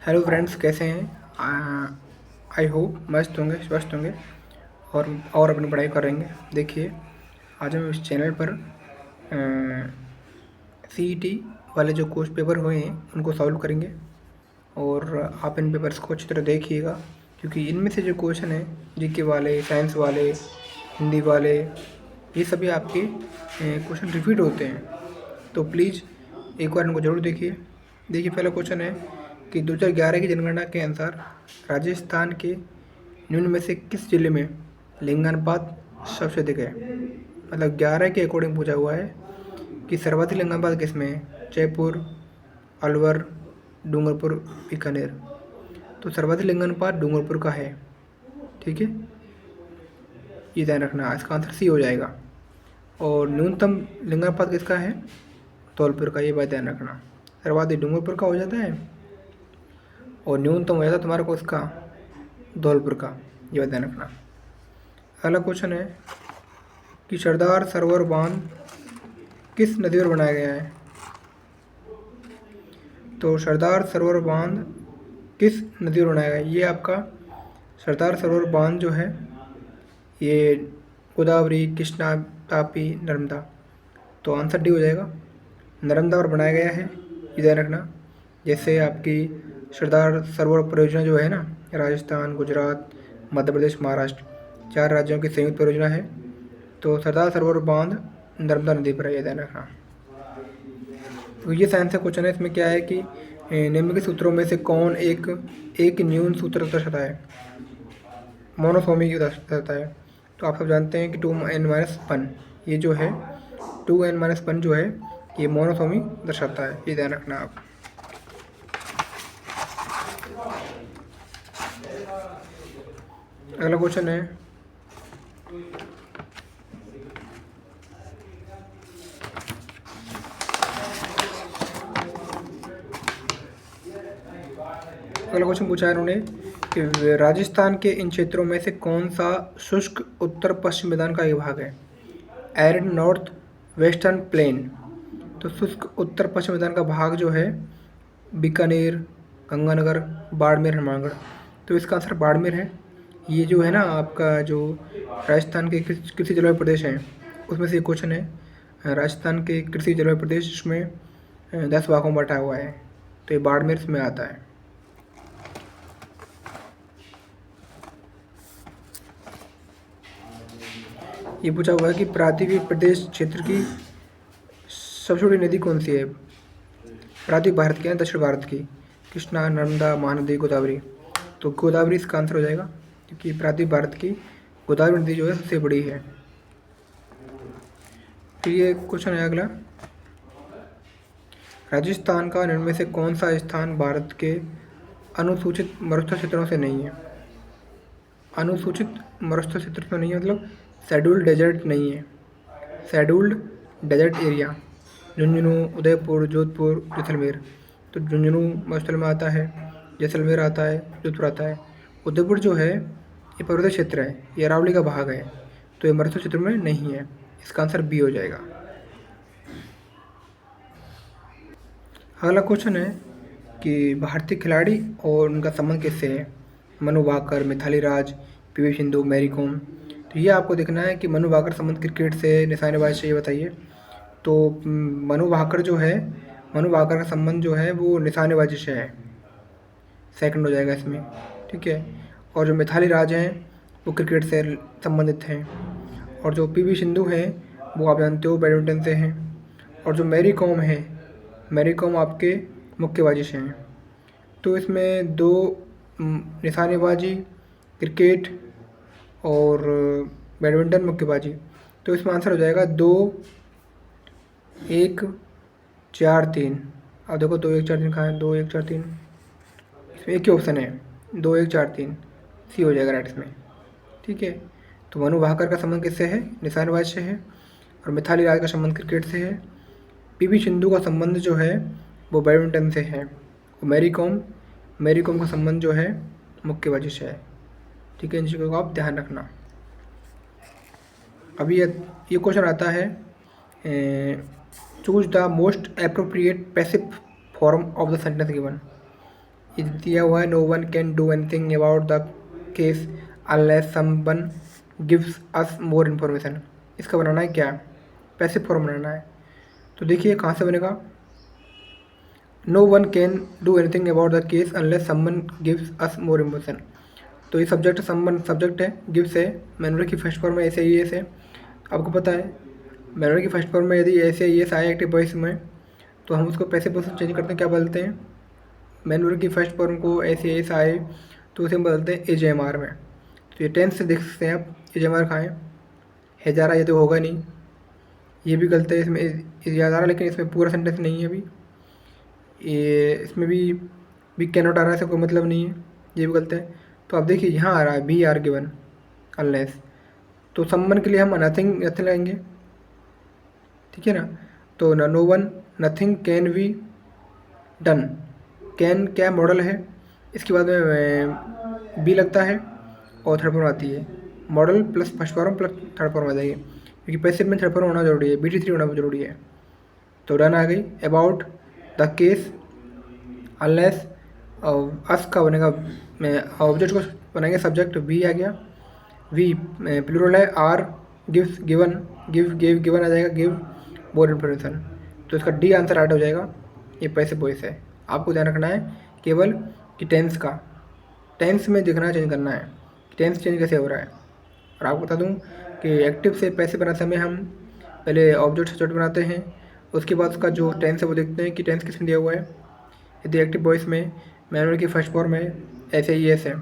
Hello friends, कैसे हैं? I hope मस्त होंगे, स्वस्थ होंगे और अपनी पढ़ाई करेंगे। देखिए, आज हम इस चैनल पर सीईटी वाले जो क्वेश्चन पेपर हुए हैं उनको सॉल्व करेंगे। और आप इन पेपर्स को अच्छी तरह देखिएगा, क्योंकि इनमें से जो क्वेश्चन हैं जीके वाले, साइंस वाले, हिंदी वाले, ये सभी आपके क्वेश्चन रिपीट होते हैं। तो प्लीज़ एक बार इनको ज़रूर देखिए। देखिए, पहला क्वेश्चन है कि 2011 की जनगणना के अनुसार राजस्थान के निम्न में से किस जिले में लिंगानुपात सबसे अधिक है। मतलब 11 के अकॉर्डिंग पूछा हुआ है कि सर्वाधिक लिंगानुपात किस में है। जयपुर, अलवर, डूंगरपुर, बीकानेर। तो सर्वाधिक लिंगानुपात डूंगरपुर का है। ठीक है, ये ध्यान रखना, इसका आंसर सी हो जाएगा। और न्यूनतम लिंगानुपात किसका है? धौलपुर का। ये बात ध्यान रखना, सर्वाधिक डूंगरपुर का हो जाता है और न्यूनतम हो जाता है तुम्हारे को इसका धौलपुर का। ये बात ध्यान रखना। अगला क्वेश्चन है कि सरदार सरोवर बांध किस नदी पर बनाया गया है। तो सरदार सरोवर बांध किस नदी पर बनाया गया है? ये आपका सरदार सरोवर बांध जो है ये गोदावरी, कृष्णा, तापी, नर्मदा। तो आंसर डी हो जाएगा, नर्मदा पर बनाया गया है। ये ध्यान रखना। जैसे आपकी सरदार सरोवर परियोजना जो है ना, राजस्थान, गुजरात, मध्य प्रदेश, महाराष्ट्र, 4 राज्यों की संयुक्त परियोजना है। तो सरदार सरोवर बांध नर्मदा नदी पर है, ये ध्यान रखना। तो ये साइंस का क्वेश्चन है। इसमें क्या है कि निम्नलिखित सूत्रों में से कौन एक न्यून सूत्र दर्शाता है, मोनोसोमी की दर्शाता है। तो आप सब जानते हैं कि 2n-1, ये जो है 2n-1 जो है ये मोनोसोमी दर्शाता है। ये ध्यान रखना आप। अगला क्वेश्चन है अगला क्वेश्चन पूछा है उन्होंने कि राजस्थान के इन क्षेत्रों में से कौन सा शुष्क उत्तर पश्चिम मैदान का एक भाग है। Arid north western plain. तो शुष्क उत्तर पश्चिम मैदान का भाग जो है बीकानेर, गंगानगर, बाड़मेर, हनुमानगढ़। तो इसका आंसर बाड़मेर है। ये जो है ना आपका जो राजस्थान के कृषि जलवायु प्रदेश हैं उसमें से क्वेश्चन है। राजस्थान के कृषि जलवायु प्रदेश में 10 भागों में बटा हुआ है, तो ये बाड़मेर में आता है। ये पूछा हुआ है कि प्राकृतिक प्रदेश क्षेत्र की सबसे बड़ी नदी कौन सी है। प्राकृतिक भारत की है, दक्षिण भारत की। कृष्णा, नर्मदा, महानदी, गोदावरी। तो गोदावरी इसका आंसर हो जाएगा, क्योंकि प्राकृतिक भारत की गोदावरी नदी जो है सबसे बड़ी है। फिर ये क्वेश्चन है अगला, राजस्थान का निम्न में से कौन सा स्थान भारत के अनुसूचित मरुस्थल क्षेत्रों से नहीं है। अनुसूचित मरुस्थल क्षेत्र में नहीं है, मतलब शेड्यूल्ड डेजर्ट नहीं है। Scheduled desert area Jhunjhunu, Udaipur, Jodhpur, Jaisalmer. तो झुंझुनू मरुस्थल में आता है, जैसलमेर आता है, जोधपुर आता है। उदयपुर जो है ये पर्वतीय क्षेत्र है, ये अरावली का भाग है, तो ये मरुस्थल क्षेत्र में नहीं है। इसका आंसर बी हो जाएगा। अगला क्वेश्चन है कि भारतीय खिलाड़ी और उनका संबंध किससे है। Manu Bhaker, Mithali Raj, PV Sindhu, Mary com. तो ये आपको देखना है कि मनु भाकर संबंध क्रिकेट से, निशानेबाजी से, ये बताइए। तो मनु भाकर जो है, मनु भाकर का संबंध जो है वो निशानेबाजी से है, सेकंड हो जाएगा इसमें। ठीक है। और जो मिथाली राज हैं वो क्रिकेट से संबंधित हैं। और जो पीवी सिंधु हैं वो आप जानते हो बैडमिंटन से हैं। और जो मैरी कॉम है, मैरी कॉम आपके मुक्केबाजी से हैं। तो इसमें 2 निशानेबाजी, क्रिकेट और बैडमिंटन, मुक्केबाजी। तो इसमें आंसर हो जाएगा 2-1-4-3। अब देखो 2-1-4-3 कहाँ है, 2-1-4-3 इसमें एक ही ऑप्शन है, 2-1-4-3 सी हो जाएगा राइट इसमें। ठीक है। तो मनु भाकर का संबंध किससे है, निशानेबाजी से है। और मिथाली राज का संबंध क्रिकेट से है। पीवी सिंधु का संबंध जो है वो बैडमिंटन से है। और मैरी कॉम का संबंध जो है मुक्केबाजी से है। ठीक है, इन चीज़ों को आप ध्यान रखना। अभी ये क्वेश्चन आता है, choose the most appropriate passive form of the sentence given. ये दिया हुआ है no one can do anything about the case unless someone gives us more information. इसका बनाना है क्या, पैसिव फॉर्म बनाना है। तो देखिए कहाँ से बनेगा, no one can do anything about the case unless someone gives us more information. तो ये सब्जेक्ट समवन सब्जेक्ट है, गिव्स है, मैनुअल की फर्स्ट फॉर्म में ऐसे ही है। आपको पता है मैनुअल की फर्स्ट फॉर्म में यदि ऐसे ही आए एक्टिव वॉइस में तो हम उसको पैसिव वॉइस चेंज करते हैं, क्या बदलते हैं, मैनुअल की फर्स्ट फॉर्म को ऐसे आए तो उसे हम बदलते हैं AJMR में। तो ये टेंस से देख सकते हैं आप, AJMR कहाँ है जा रहा, ये तो होगा नहीं, ये भी गलत है, इसमें याद आ रहा लेकिन इसमें पूरा सेंटेंस नहीं है अभी, ये इसमें भी कैनॉट आ रहा है, ऐसा कोई मतलब नहीं है, ये भी गलत है। तो आप देखिए यहाँ आ रहा है बी आर गिवन अनलेस, तो समवन के लिए हम नथिंग लगाएंगे, ठीक है ना। तो no one nothing can be done, can क्या मॉडल है, इसके बाद में बी लगता है और थर्ड फॉर्म आती है, model plus first form plus third form आ जाएगी, क्योंकि पैसिव में थर्ड फॉर्म होना जरूरी है, BT3 होना जरूरी है। तो डन आ गई, अबाउट द केस अनलेस अस का बनेगा, ऑब्जेक्ट को बनाएंगे सब्जेक्ट, वी आ गया, वी प्लूरल है, आर गिव्स गिवन, गिवन आ जाएगा, गिव मोर इन्फॉर्मेशन। तो इसका डी आंसर राइट हो जाएगा, ये पैसिव वॉइस है। आपको ध्यान रखना है केवल कि टेंस का, टेंस में देखना चेंज करना है, टेंस चेंज कैसे हो रहा है। और आपको बता दूं कि एक्टिव से पैसिव बनाते समय हम पहले ऑब्जेक्ट सब्जेक्ट बनाते हैं, उसके बाद उसका जो टेंस है वो देखते हैं कि टेंस किसमें दिया हुआ है। यदि एक्टिव वॉइस में मैनुअल की फर्स्ट फॉर्म में ऐसे ही है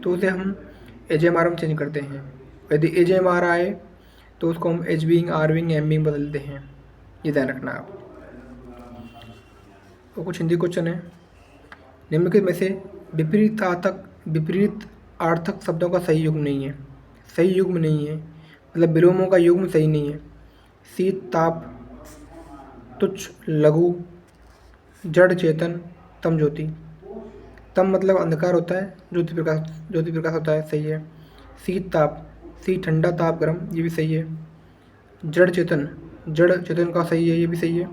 तो उसे हम AJMR में चेंज करते हैं। यदि AJMR आए तो उसको हम H being, are being, am being बदलते हैं, ये ध्यान रखना आप। तो कुछ हिंदी क्वेश्चन है, निम्नलिखित में से विपरीत आर्थक शब्दों का सही युग्म नहीं है, सही युग्म नहीं है मतलब विलोमों का युग्म सही नहीं है। शीत ताप, तुच्छ लघु, जड़ चेतन, तम ज्योति। तम मतलब अंधकार होता है, ज्योति प्रकाश होता है, सही है। शीत ताप, शीत ठंडा, ताप गर्म, ये भी सही है। जड़ चेतन का सही है, ये भी सही है।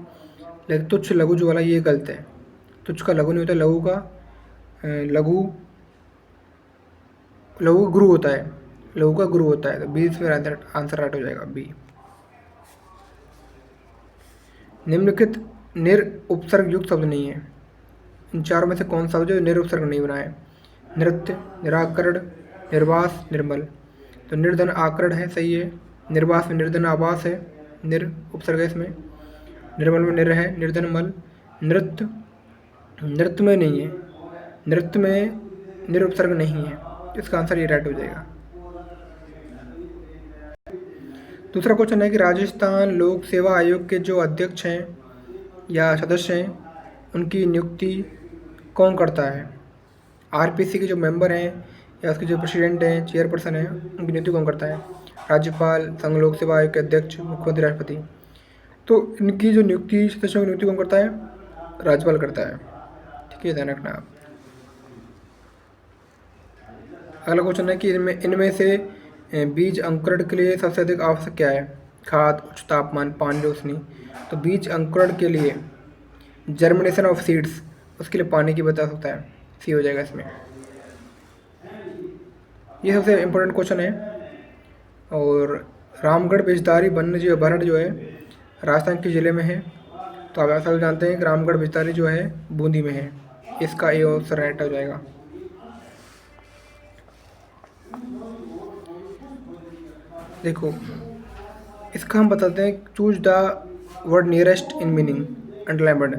लेकिन तुच्छ लघु जो वाला ये गलत है, तुच्छ का लघु नहीं होता, लघु का लघु गुरु होता है, लघु का गुरु होता है। तो बी इसमें आंसर राइट हो जाएगा, बी। निम्नलिखित निर उपसर्ग युक्त शब्द नहीं है, इन चारों में से कौन सा जो निर उपसर्ग नहीं बना है, नृत्य, निराकरण, निर्वास, निर्मल। तो निर्धन आकरण है, सही है। निर्वास में निर्धन आवास है, निर उपसर्ग है इसमें। निर्मल में निर है, निर्धन मल। नृत्य में नहीं है, नृत्य में निर उपसर्ग नहीं है, इसका आंसर ये राइट हो जाएगा। दूसरा क्वेश्चन है कि राजस्थान लोक सेवा आयोग के जो अध्यक्ष हैं या सदस्य हैं उनकी नियुक्ति कौन करता है। RPC के जो मेंबर हैं या उसके जो प्रेसिडेंट हैं, चेयरपर्सन हैं, उनकी नियुक्ति कौन करता है, राज्यपाल, संघ लोक सेवा आयोग के अध्यक्ष, मुख्यमंत्री, राष्ट्रपति। तो इनकी जो नियुक्ति, सदस्यों की नियुक्ति कौन करता है, राज्यपाल करता है, ठीक है, ध्यान रखना आप। अगला क्वेश्चन है कि इनमें से बीज अंकुरण के लिए सबसे अधिक आवश्यक क्या है, खाद, उच्च तापमान, पानी, रोशनी। तो बीज अंकुरण के लिए जर्मिनेशन ऑफ सीड्स, उसके लिए पानी की बता सकता है, सी हो जाएगा इसमें। ये सबसे इम्पोर्टेंट क्वेश्चन है। और रामगढ़ बेजदारी वन्य जीव अभयारण्य जो है राजस्थान के ज़िले में है। तो आप ऐसा जानते हैं कि रामगढ़ बेजदारी जो है बूंदी में है, इसका ए आंसर राइट हो जाएगा। देखो इसका हम बताते हैं, choose the word nearest in meaning, underline word,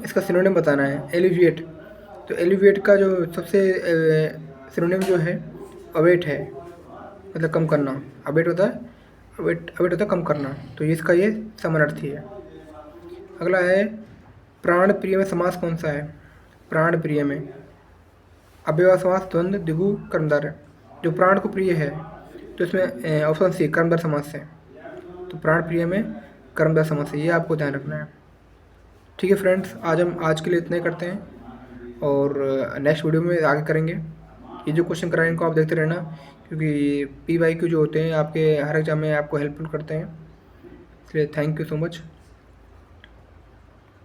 इसका सिनोनिम बताना है। एलिविएट, तो एलिविएट का जो सबसे सिनोनिम जो है अवेट है, मतलब कम करना। अवेट होता है, अवेट होता है कम करना, तो इसका ये समानार्थी है। अगला है प्राण प्रिय में समास कौन सा है, प्राण प्रिय में अव्ययभाव समास, द्वंद्व, द्विगु, कर्मधारय। जो प्राण को प्रिय है तो इसमें ऑप्शन सी कर्मधार समास है, तो प्राण प्रिय में कर्मधार समास है, ये आपको ध्यान रखना है। ठीक है फ्रेंड्स, आज के लिए इतना ही करते हैं और नेक्स्ट वीडियो में आगे करेंगे। ये जो क्वेश्चन कराएं इनको आप देखते रहना, क्योंकि PYQ जो होते हैं आपके हर एग्जाम में आपको हेल्पफुल करते हैं। इसलिए थैंक यू सो मच।